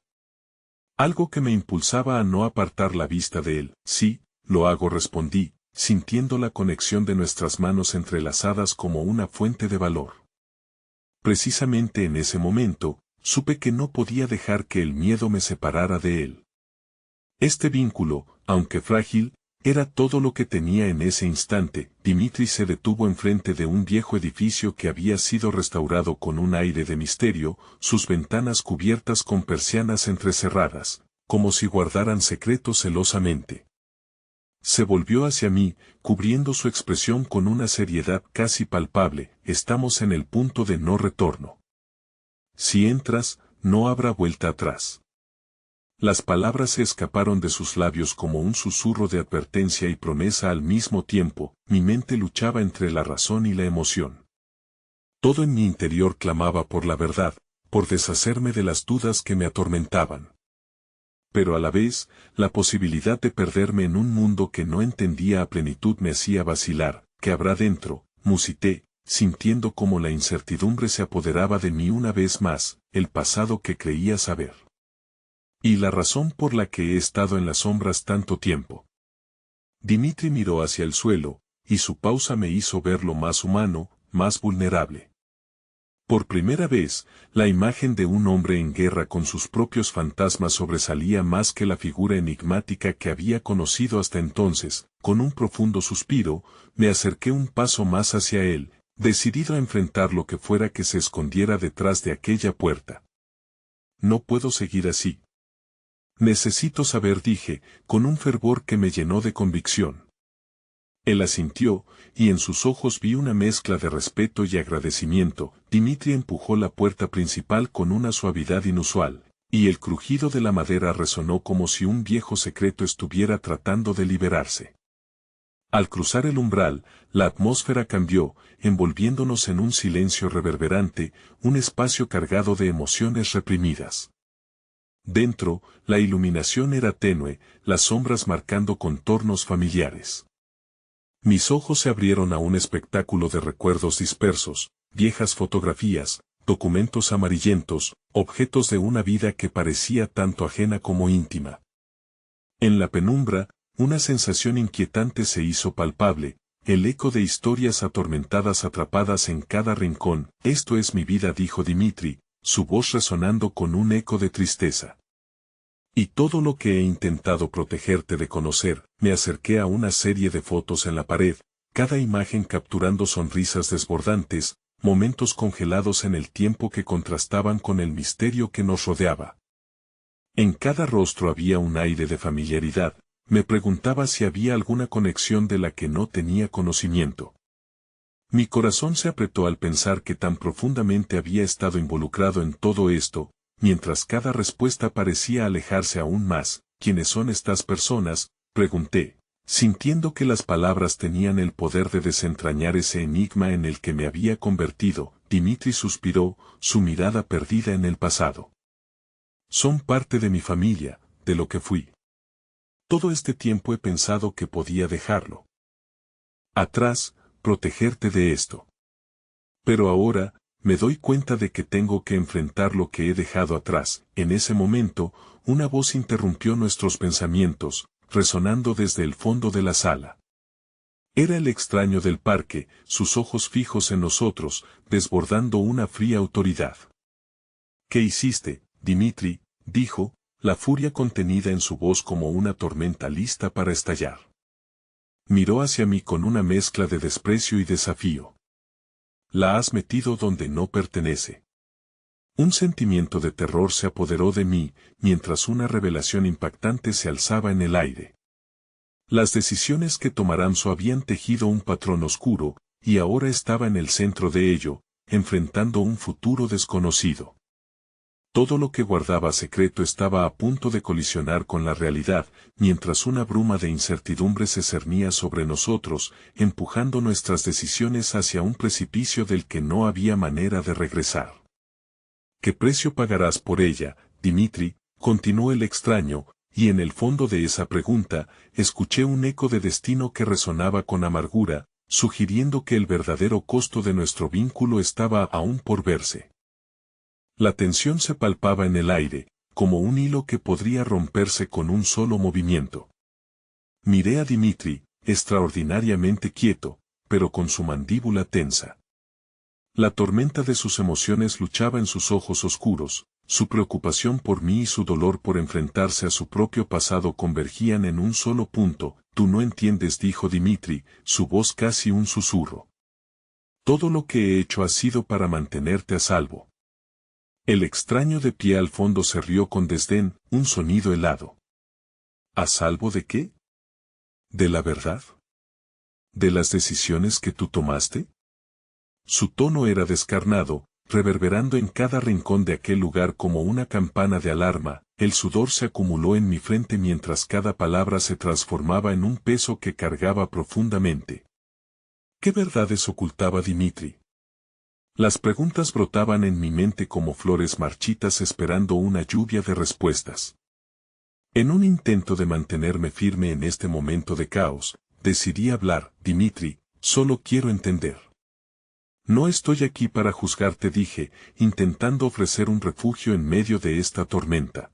Algo que me impulsaba a no apartar la vista de él. Sí, lo hago, respondí, sintiendo la conexión de nuestras manos entrelazadas como una fuente de valor. Precisamente en ese momento, supe que no podía dejar que el miedo me separara de él. Este vínculo, aunque frágil, era todo lo que tenía en ese instante. Dimitri se detuvo enfrente de un viejo edificio que había sido restaurado con un aire de misterio, sus ventanas cubiertas con persianas entrecerradas, como si guardaran secretos celosamente. Se volvió hacia mí, cubriendo su expresión con una seriedad casi palpable: estamos en el punto de no retorno. Si entras, no habrá vuelta atrás. Las palabras se escaparon de sus labios como un susurro de advertencia y promesa al mismo tiempo. Mi mente luchaba entre la razón y la emoción. Todo en mi interior clamaba por la verdad, por deshacerme de las dudas que me atormentaban. Pero a la vez, la posibilidad de perderme en un mundo que no entendía a plenitud me hacía vacilar. ¿Qué habrá dentro?, musité, sintiendo como la incertidumbre se apoderaba de mí una vez más. El pasado que creía saber. Y la razón por la que he estado en las sombras tanto tiempo. Dimitri miró hacia el suelo, y su pausa me hizo verlo más humano, más vulnerable. Por primera vez, la imagen de un hombre en guerra con sus propios fantasmas sobresalía más que la figura enigmática que había conocido hasta entonces. Con un profundo suspiro, me acerqué un paso más hacia él, decidido a enfrentar lo que fuera que se escondiera detrás de aquella puerta. No puedo seguir así. Necesito saber, dije, con un fervor que me llenó de convicción. Él asintió, y en sus ojos vi una mezcla de respeto y agradecimiento. Dimitri empujó la puerta principal con una suavidad inusual, y el crujido de la madera resonó como si un viejo secreto estuviera tratando de liberarse. Al cruzar el umbral, la atmósfera cambió, envolviéndonos en un silencio reverberante, un espacio cargado de emociones reprimidas. Dentro, la iluminación era tenue, las sombras marcando contornos familiares. Mis ojos se abrieron a un espectáculo de recuerdos dispersos, viejas fotografías, documentos amarillentos, objetos de una vida que parecía tanto ajena como íntima. En la penumbra, una sensación inquietante se hizo palpable, el eco de historias atormentadas atrapadas en cada rincón. Esto es mi vida, dijo Dimitri, su voz resonando con un eco de tristeza. Y todo lo que he intentado protegerte de conocer. Me acerqué a una serie de fotos en la pared, cada imagen capturando sonrisas desbordantes, momentos congelados en el tiempo que contrastaban con el misterio que nos rodeaba. En cada rostro había un aire de familiaridad. Me preguntaba si había alguna conexión de la que no tenía conocimiento. Mi corazón se apretó al pensar que tan profundamente había estado involucrado en todo esto, mientras cada respuesta parecía alejarse aún más. ¿Quiénes son estas personas?, pregunté, sintiendo que las palabras tenían el poder de desentrañar ese enigma en el que me había convertido. Dimitri suspiró, su mirada perdida en el pasado. Son parte de mi familia, de lo que fui. Todo este tiempo he pensado que podía dejarlo atrás, protegerte de esto. Pero ahora, me doy cuenta de que tengo que enfrentar lo que he dejado atrás. En ese momento, una voz interrumpió nuestros pensamientos, resonando desde el fondo de la sala. Era el extraño del parque, sus ojos fijos en nosotros, desbordando una fría autoridad. ¿Qué hiciste, Dimitri?, dijo, la furia contenida en su voz como una tormenta lista para estallar. Miró hacia mí con una mezcla de desprecio y desafío. La has metido donde no pertenece. Un sentimiento de terror se apoderó de mí, mientras una revelación impactante se alzaba en el aire. Las decisiones que Tomaranzo habían tejido un patrón oscuro, y ahora estaba en el centro de ello, enfrentando un futuro desconocido. Todo lo que guardaba secreto estaba a punto de colisionar con la realidad, mientras una bruma de incertidumbre se cernía sobre nosotros, empujando nuestras decisiones hacia un precipicio del que no había manera de regresar. ¿Qué precio pagarás por ella, Dimitri?, continuó el extraño, y en el fondo de esa pregunta, escuché un eco de destino que resonaba con amargura, sugiriendo que el verdadero costo de nuestro vínculo estaba aún por verse. La tensión se palpaba en el aire, como un hilo que podría romperse con un solo movimiento. Miré a Dimitri, extraordinariamente quieto, pero con su mandíbula tensa. La tormenta de sus emociones luchaba en sus ojos oscuros, su preocupación por mí y su dolor por enfrentarse a su propio pasado convergían en un solo punto. Tú no entiendes, dijo Dimitri, su voz casi un susurro. Todo lo que he hecho ha sido para mantenerte a salvo. El extraño de pie al fondo se rió con desdén, un sonido helado. ¿A salvo de qué? ¿De la verdad? ¿De las decisiones que tú tomaste? Su tono era descarnado, reverberando en cada rincón de aquel lugar como una campana de alarma. El sudor se acumuló en mi frente mientras cada palabra se transformaba en un peso que cargaba profundamente. ¿Qué verdades ocultaba Dimitri? Las preguntas brotaban en mi mente como flores marchitas esperando una lluvia de respuestas. En un intento de mantenerme firme en este momento de caos, decidí hablar. Dimitri, solo quiero entender. No estoy aquí para juzgarte, dije, intentando ofrecer un refugio en medio de esta tormenta.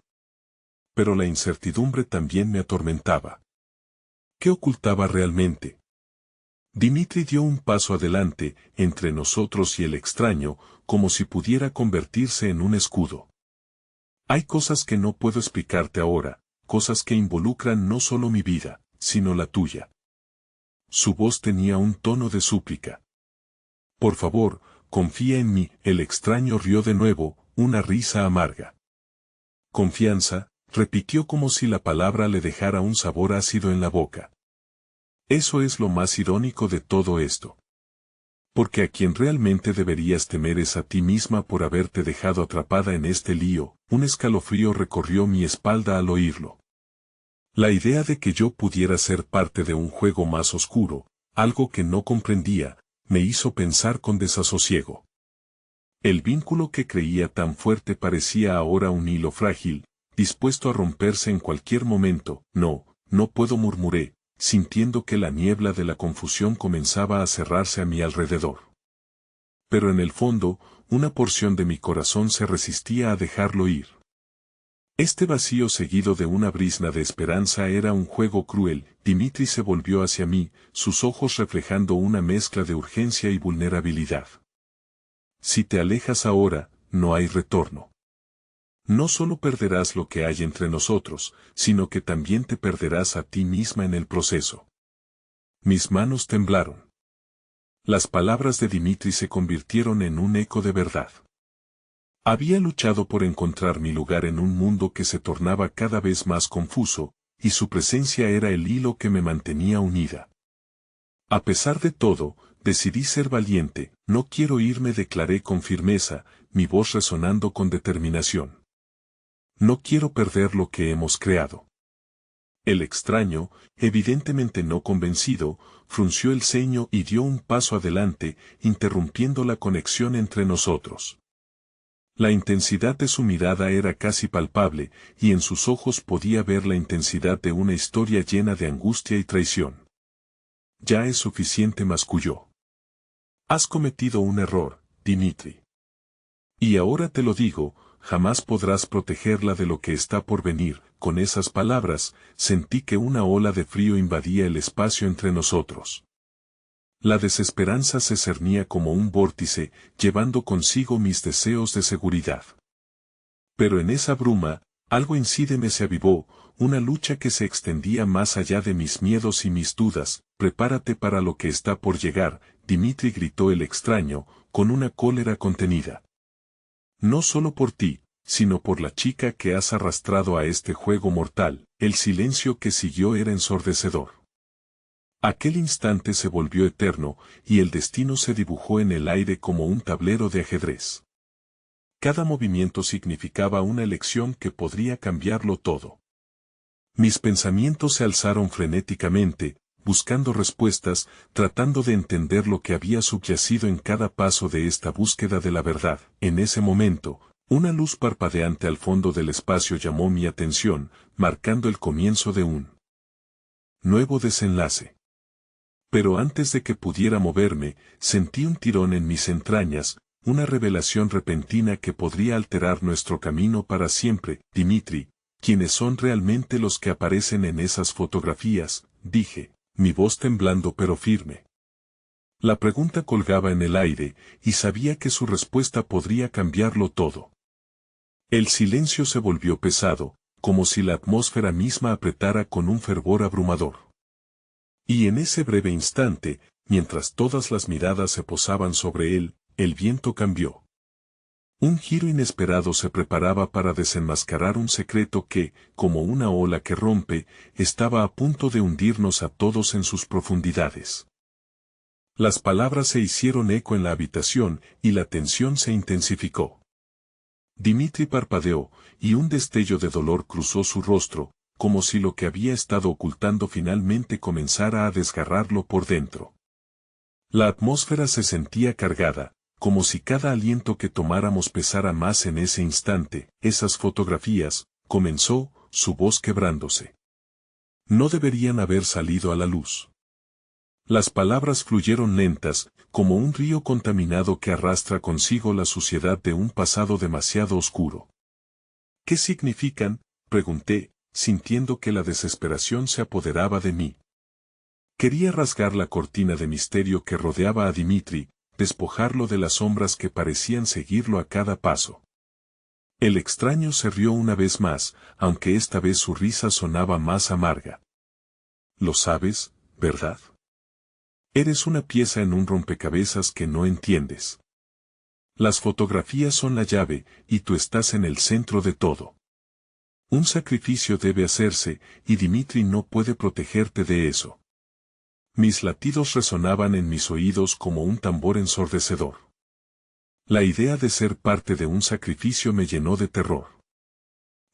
Pero la incertidumbre también me atormentaba. ¿Qué ocultaba realmente? Dimitri dio un paso adelante, entre nosotros y el extraño, como si pudiera convertirse en un escudo. Hay cosas que no puedo explicarte ahora, cosas que involucran no solo mi vida, sino la tuya. Su voz tenía un tono de súplica. Por favor, confía en mí. El extraño rió de nuevo, una risa amarga. Confianza, repitió como si la palabra le dejara un sabor ácido en la boca. Eso es lo más irónico de todo esto. Porque a quien realmente deberías temer es a ti misma por haberte dejado atrapada en este lío. Un escalofrío recorrió mi espalda al oírlo. La idea de que yo pudiera ser parte de un juego más oscuro, algo que no comprendía, me hizo pensar con desasosiego. El vínculo que creía tan fuerte parecía ahora un hilo frágil, dispuesto a romperse en cualquier momento. No puedo, murmuré, sintiendo que la niebla de la confusión comenzaba a cerrarse a mi alrededor. Pero en el fondo, una porción de mi corazón se resistía a dejarlo ir. Este vacío seguido de una brizna de esperanza era un juego cruel. Dimitri se volvió hacia mí, sus ojos reflejando una mezcla de urgencia y vulnerabilidad. Si te alejas ahora, no hay retorno. No solo perderás lo que hay entre nosotros, sino que también te perderás a ti misma en el proceso. Mis manos temblaron. Las palabras de Dimitri se convirtieron en un eco de verdad. Había luchado por encontrar mi lugar en un mundo que se tornaba cada vez más confuso, y su presencia era el hilo que me mantenía unida. A pesar de todo, decidí ser valiente. No quiero irme, declaré con firmeza, mi voz resonando con determinación. No quiero perder lo que hemos creado. El extraño, evidentemente no convencido, frunció el ceño y dio un paso adelante, interrumpiendo la conexión entre nosotros. La intensidad de su mirada era casi palpable, y en sus ojos podía ver la intensidad de una historia llena de angustia y traición. Ya es suficiente, masculló. Has cometido un error, Dimitri. Y ahora te lo digo, jamás podrás protegerla de lo que está por venir. Con esas palabras, sentí que una ola de frío invadía el espacio entre nosotros. La desesperanza se cernía como un vórtice, llevando consigo mis deseos de seguridad. Pero en esa bruma, algo insídeme se avivó, una lucha que se extendía más allá de mis miedos y mis dudas. Prepárate para lo que está por llegar, Dimitri, gritó el extraño, con una cólera contenida. No solo por ti, sino por la chica que has arrastrado a este juego mortal. El silencio que siguió era ensordecedor. Aquel instante se volvió eterno, y el destino se dibujó en el aire como un tablero de ajedrez. Cada movimiento significaba una elección que podría cambiarlo todo. Mis pensamientos se alzaron frenéticamente, buscando respuestas, tratando de entender lo que había subyacido en cada paso de esta búsqueda de la verdad. En ese momento, una luz parpadeante al fondo del espacio llamó mi atención, marcando el comienzo de un nuevo desenlace. Pero antes de que pudiera moverme, sentí un tirón en mis entrañas, una revelación repentina que podría alterar nuestro camino para siempre. Dimitri, ¿quiénes son realmente los que aparecen en esas fotografías?, dije, mi voz temblando pero firme. La pregunta colgaba en el aire, y sabía que su respuesta podría cambiarlo todo. El silencio se volvió pesado, como si la atmósfera misma apretara con un fervor abrumador. Y en ese breve instante, mientras todas las miradas se posaban sobre él, el viento cambió. Un giro inesperado se preparaba para desenmascarar un secreto que, como una ola que rompe, estaba a punto de hundirnos a todos en sus profundidades. Las palabras se hicieron eco en la habitación, y la tensión se intensificó. Dimitri parpadeó, y un destello de dolor cruzó su rostro, como si lo que había estado ocultando finalmente comenzara a desgarrarlo por dentro. La atmósfera se sentía cargada, como si cada aliento que tomáramos pesara más en ese instante. Esas fotografías, comenzó, su voz quebrándose. No deberían haber salido a la luz. Las palabras fluyeron lentas, como un río contaminado que arrastra consigo la suciedad de un pasado demasiado oscuro. ¿Qué significan?, pregunté, sintiendo que la desesperación se apoderaba de mí. Quería rasgar la cortina de misterio que rodeaba a Dimitri, despojarlo de las sombras que parecían seguirlo a cada paso. El extraño se rió una vez más, aunque esta vez su risa sonaba más amarga. Lo sabes, ¿verdad? Eres una pieza en un rompecabezas que no entiendes. Las fotografías son la llave, y tú estás en el centro de todo. Un sacrificio debe hacerse, y Dimitri no puede protegerte de eso. Mis latidos resonaban en mis oídos como un tambor ensordecedor. La idea de ser parte de un sacrificio me llenó de terror.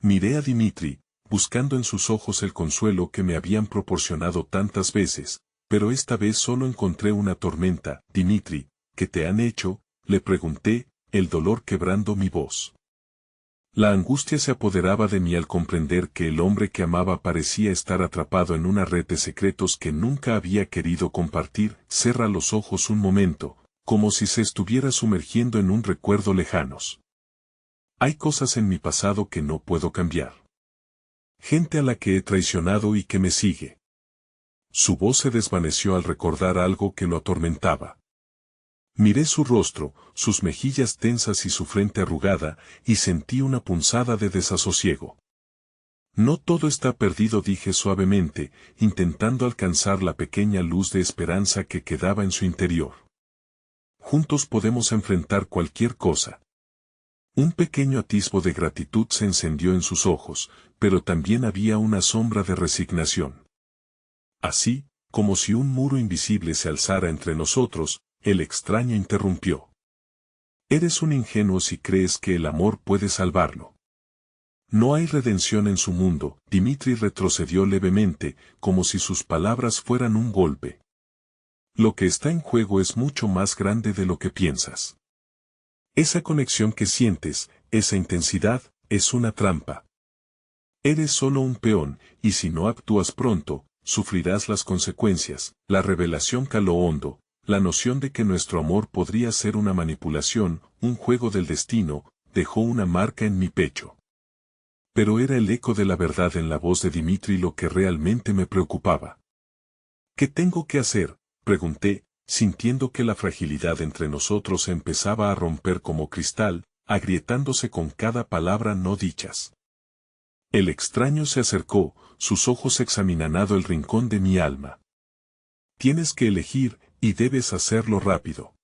Miré a Dimitri, buscando en sus ojos el consuelo que me habían proporcionado tantas veces, pero esta vez solo encontré una tormenta. Dimitri, ¿qué te han hecho?, le pregunté, el dolor quebrando mi voz. La angustia se apoderaba de mí al comprender que el hombre que amaba parecía estar atrapado en una red de secretos que nunca había querido compartir. Cerra los ojos un momento, como si se estuviera sumergiendo en un recuerdo lejanos. Hay cosas en mi pasado que no puedo cambiar. Gente a la que he traicionado y que me sigue. Su voz se desvaneció al recordar algo que lo atormentaba. Miré su rostro, sus mejillas tensas y su frente arrugada, y sentí una punzada de desasosiego. No todo está perdido, dije suavemente, intentando alcanzar la pequeña luz de esperanza que quedaba en su interior. Juntos podemos enfrentar cualquier cosa. Un pequeño atisbo de gratitud se encendió en sus ojos, pero también había una sombra de resignación. Así, como si un muro invisible se alzara entre nosotros, el extraño interrumpió. Eres un ingenuo si crees que el amor puede salvarlo. No hay redención en su mundo. Dimitri retrocedió levemente, como si sus palabras fueran un golpe. Lo que está en juego es mucho más grande de lo que piensas. Esa conexión que sientes, esa intensidad, es una trampa. Eres solo un peón, y si no actúas pronto, sufrirás las consecuencias. La revelación caló hondo, la noción de que nuestro amor podría ser una manipulación, un juego del destino, dejó una marca en mi pecho. Pero era el eco de la verdad en la voz de Dimitri lo que realmente me preocupaba. ¿Qué tengo que hacer?, pregunté, sintiendo que la fragilidad entre nosotros empezaba a romper como cristal, agrietándose con cada palabra no dichas. El extraño se acercó, sus ojos examinando el rincón de mi alma. Tienes que elegir, y debes hacerlo rápido.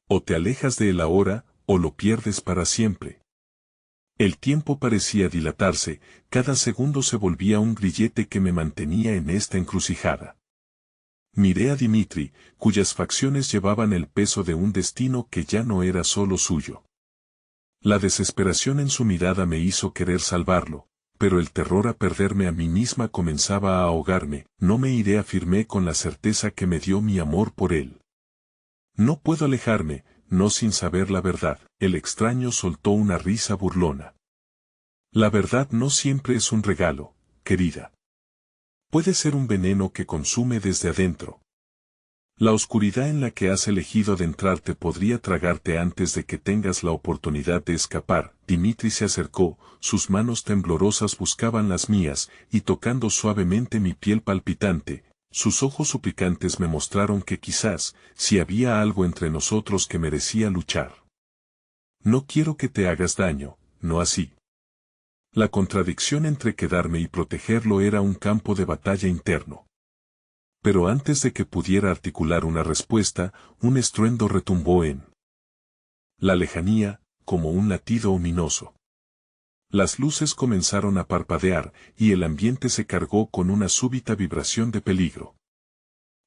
O te alejas de él ahora, o lo pierdes para siempre. El tiempo parecía dilatarse, cada segundo se volvía un grillete que me mantenía en esta encrucijada. Miré a Dimitri, cuyas facciones llevaban el peso de un destino que ya no era solo suyo. La desesperación en su mirada me hizo querer salvarlo, pero el terror a perderme a mí misma comenzaba a ahogarme. No me iré, afirmé con la certeza que me dio mi amor por él. No puedo alejarme, no sin saber la verdad. El extraño soltó una risa burlona. La verdad no siempre es un regalo, querida. Puede ser un veneno que consume desde adentro. La oscuridad en la que has elegido adentrarte podría tragarte antes de que tengas la oportunidad de escapar. Dimitri se acercó, sus manos temblorosas buscaban las mías, y tocando suavemente mi piel palpitante, sus ojos suplicantes me mostraron que quizás, si había algo entre nosotros que merecía luchar. No quiero que te hagas daño, no así. La contradicción entre quedarme y protegerlo era un campo de batalla interno. Pero antes de que pudiera articular una respuesta, un estruendo retumbó en la lejanía, como un latido ominoso. Las luces comenzaron a parpadear, y el ambiente se cargó con una súbita vibración de peligro.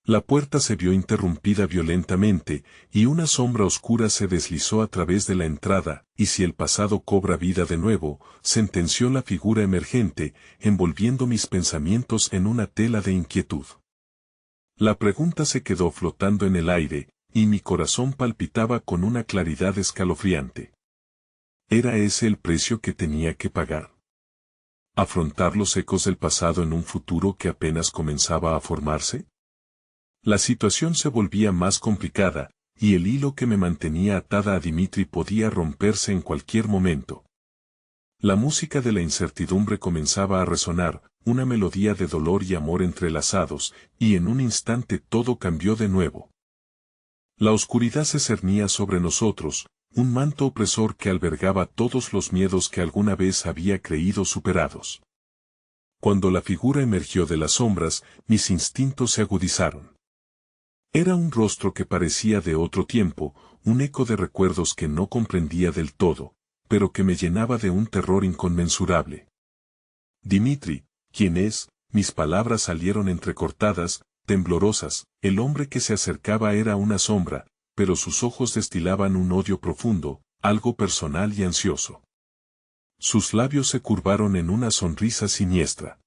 La puerta se vio interrumpida violentamente, y una sombra oscura se deslizó a través de la entrada, y si el pasado cobra vida de nuevo, sentenció la figura emergente, envolviendo mis pensamientos en una tela de inquietud. La pregunta se quedó flotando en el aire, y mi corazón palpitaba con una claridad escalofriante. ¿Era ese el precio que tenía que pagar? ¿Afrontar los ecos del pasado en un futuro que apenas comenzaba a formarse? La situación se volvía más complicada, y el hilo que me mantenía atada a Dimitri podía romperse en cualquier momento. La música de la incertidumbre comenzaba a resonar, una melodía de dolor y amor entrelazados, y en un instante todo cambió de nuevo. La oscuridad se cernía sobre nosotros, un manto opresor que albergaba todos los miedos que alguna vez había creído superados. Cuando la figura emergió de las sombras, mis instintos se agudizaron. Era un rostro que parecía de otro tiempo, un eco de recuerdos que no comprendía del todo, pero que me llenaba de un terror inconmensurable. Dimitri, ¿quién es? Mis palabras salieron entrecortadas, temblorosas. El hombre que se acercaba era una sombra, pero sus ojos destilaban un odio profundo, algo personal y ansioso. Sus labios se curvaron en una sonrisa siniestra.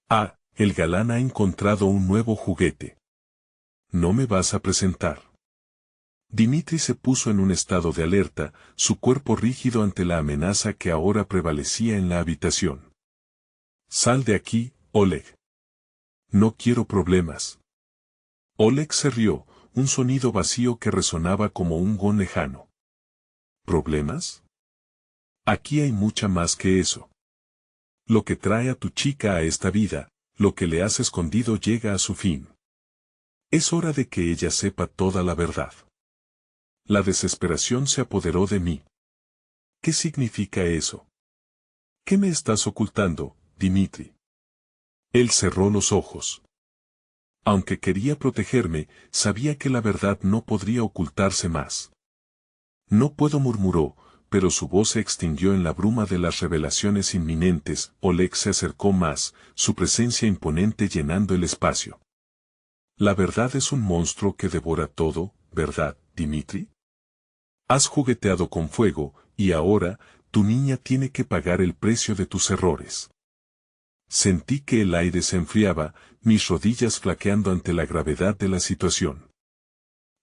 Ah, el galán ha encontrado un nuevo juguete. ¿No me vas a presentar? Dimitri se puso en un estado de alerta, su cuerpo rígido ante la amenaza que ahora prevalecía en la habitación. Sal de aquí, Oleg. No quiero problemas. Oleg se rió, un sonido vacío que resonaba como un gong lejano. ¿Problemas? Aquí hay mucha más que eso. Lo que trae a tu chica a esta vida, lo que le has escondido llega a su fin. Es hora de que ella sepa toda la verdad. La desesperación se apoderó de mí. ¿Qué significa eso? ¿Qué me estás ocultando, Dimitri? Él cerró los ojos. Aunque quería protegerme, sabía que la verdad no podría ocultarse más. No puedo, murmuró, pero su voz se extinguió en la bruma de las revelaciones inminentes. Oleg se acercó más, su presencia imponente llenando el espacio. La verdad es un monstruo que devora todo, ¿verdad, Dimitri? Has jugueteado con fuego, y ahora, tu niña tiene que pagar el precio de tus errores. Sentí que el aire se enfriaba, mis rodillas flaqueando ante la gravedad de la situación.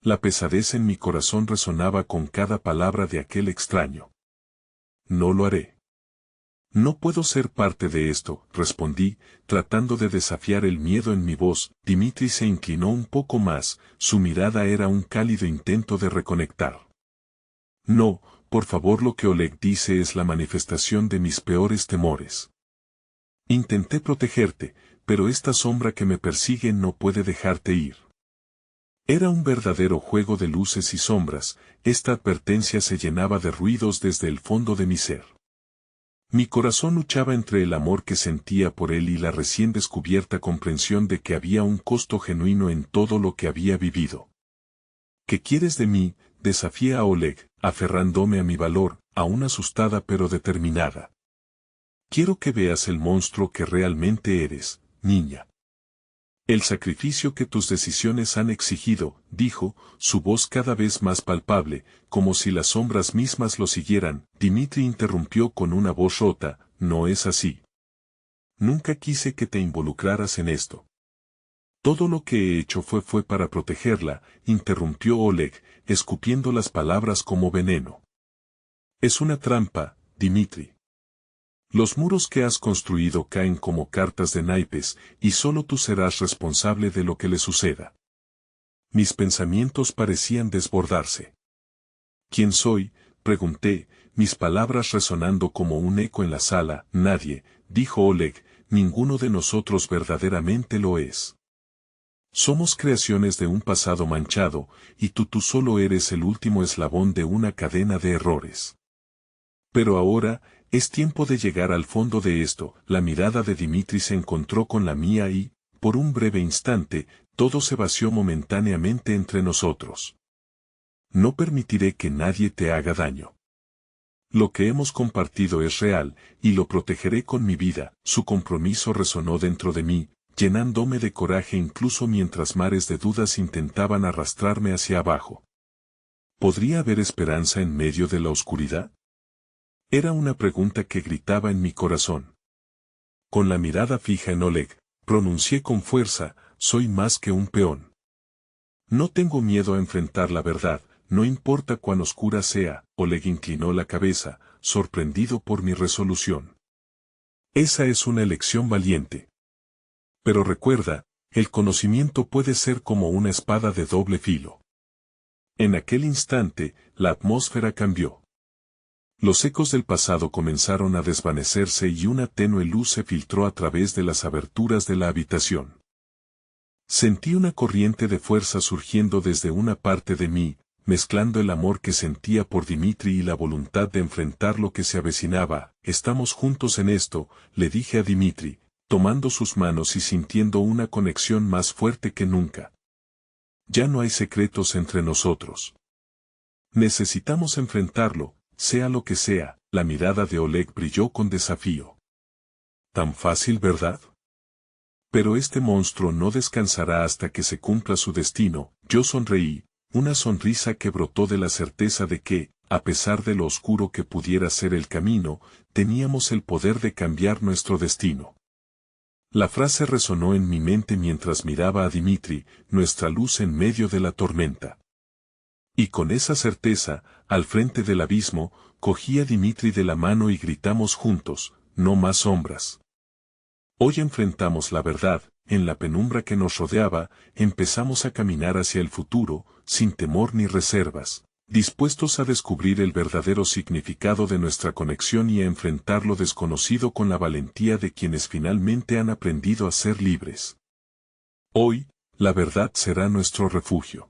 La pesadez en mi corazón resonaba con cada palabra de aquel extraño. No lo haré. No puedo ser parte de esto, respondí, tratando de desafiar el miedo en mi voz. Dimitri se inclinó un poco más, su mirada era un cálido intento de reconectar. No, por favor, lo que Oleg dice es la manifestación de mis peores temores. Intenté protegerte, pero esta sombra que me persigue no puede dejarte ir. Era un verdadero juego de luces y sombras, esta advertencia se llenaba de ruidos desde el fondo de mi ser. Mi corazón luchaba entre el amor que sentía por él y la recién descubierta comprensión de que había un costo genuino en todo lo que había vivido. ¿Qué quieres de mí?, desafié a Oleg, aferrándome a mi valor, aún asustada pero determinada. Quiero que veas el monstruo que realmente eres, niña. El sacrificio que tus decisiones han exigido, dijo, su voz cada vez más palpable, como si las sombras mismas lo siguieran. Dimitri interrumpió con una voz rota, no es así. Nunca quise que te involucraras en esto. Todo lo que he hecho fue para protegerla, interrumpió Oleg, escupiendo las palabras como veneno. Es una trampa, Dimitri. Los muros que has construido caen como cartas de naipes, y solo tú serás responsable de lo que le suceda. Mis pensamientos parecían desbordarse. ¿Quién soy?, pregunté, mis palabras resonando como un eco en la sala. Nadie, dijo Oleg, ninguno de nosotros verdaderamente lo es. Somos creaciones de un pasado manchado, y tú solo eres el último eslabón de una cadena de errores. Pero ahora, es tiempo de llegar al fondo de esto. La mirada de Dimitri se encontró con la mía y, por un breve instante, todo se vació momentáneamente entre nosotros. No permitiré que nadie te haga daño. Lo que hemos compartido es real, y lo protegeré con mi vida. Su compromiso resonó dentro de mí, llenándome de coraje incluso mientras mares de dudas intentaban arrastrarme hacia abajo. ¿Podría haber esperanza en medio de la oscuridad? Era una pregunta que gritaba en mi corazón. Con la mirada fija en Oleg, pronuncié con fuerza, soy más que un peón. No tengo miedo a enfrentar la verdad, no importa cuán oscura sea. Oleg inclinó la cabeza, sorprendido por mi resolución. Esa es una elección valiente. Pero recuerda, el conocimiento puede ser como una espada de doble filo. En aquel instante, la atmósfera cambió. Los ecos del pasado comenzaron a desvanecerse y una tenue luz se filtró a través de las aberturas de la habitación. Sentí una corriente de fuerza surgiendo desde una parte de mí, mezclando el amor que sentía por Dimitri y la voluntad de enfrentar lo que se avecinaba. Estamos juntos en esto, le dije a Dimitri, tomando sus manos y sintiendo una conexión más fuerte que nunca. Ya no hay secretos entre nosotros. Necesitamos enfrentarlo, sea lo que sea. La mirada de Oleg brilló con desafío. Tan fácil, ¿verdad? Pero este monstruo no descansará hasta que se cumpla su destino. Yo sonreí, una sonrisa que brotó de la certeza de que, a pesar de lo oscuro que pudiera ser el camino, teníamos el poder de cambiar nuestro destino. La frase resonó en mi mente mientras miraba a Dimitri, nuestra luz en medio de la tormenta. Y con esa certeza, al frente del abismo, cogí a Dimitri de la mano y gritamos juntos, no más sombras. Hoy enfrentamos la verdad, en la penumbra que nos rodeaba, empezamos a caminar hacia el futuro, sin temor ni reservas, dispuestos a descubrir el verdadero significado de nuestra conexión y a enfrentar lo desconocido con la valentía de quienes finalmente han aprendido a ser libres. Hoy, la verdad será nuestro refugio.